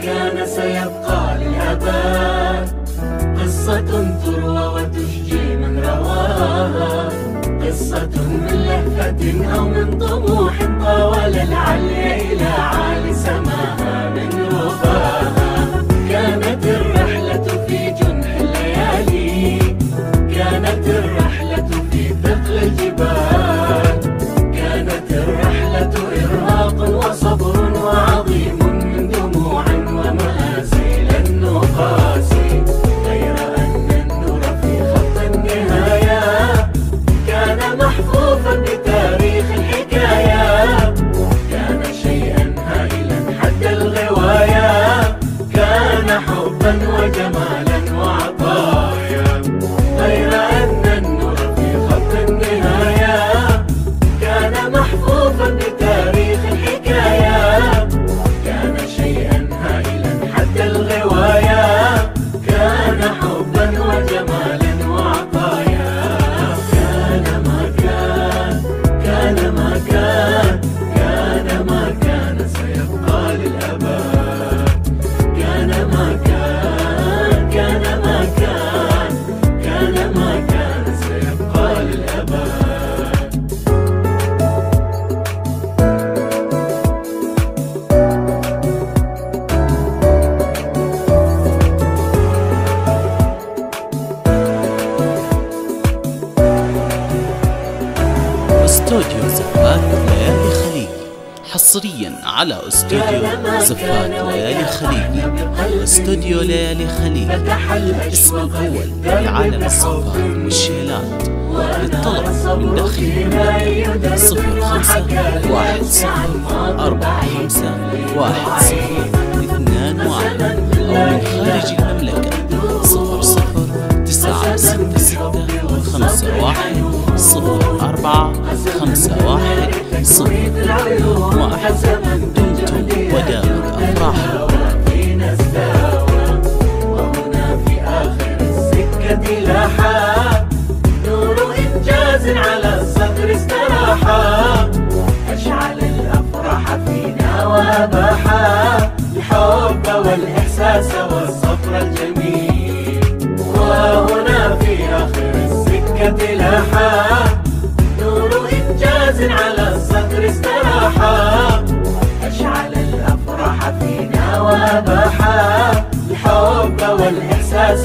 كان سيبقى للأبد، قصة تروى وتشجي من رواها، قصة من لهفة أو من طموح طاول العلي إلى عالي سماها من رباها. كانت الرحلة في جنح الليالي، كانت الرحلة في ثقل الجبال، كانت الرحلة إرهاق وصبر وعظيم من دموع ومآسي لن نقاسي، غير أن النور في خط النهاية كان محفوفا بتاريخ الحكاية، كان شيئا هائلا حد الغواية، كان حبا وجمالا وعطايا، غير أن النور في خط النهاية كان محفوفا بتاريخ الحكاية، كان شيئا هائلا حد الغواية، كان حبا وجمالا وعطايا. كان ما كان، كان ما كان، كان ما كان سيبقى للأبد، كان ما كان، كان ما كان، كان ما كان سيبقى للأبد. استوديو زفات ليالي خليج، حصريا على استوديو زفات ليالي خليج. استوديو ليالي خليج الاسم الأول في عالم الزفات والشيلات. للطلب من داخل المملكة 05-15-45-10-2-1 أو من خارج المملكة 00-9-6-5-1-0-4-5-1-0-1. دمتم ودامت أفراحكم. وهنا في آخر السكة لاحا نور إنجاز على الصدر استراحا، أشعل الأفراح فينا وأباحا الحب والإحساس والصبر الجميل. وهنا في آخر السكة لاحا نور إنجاز على الصدر استراحا، أشعل الأفراح فينا وأباحا الحب والإحساس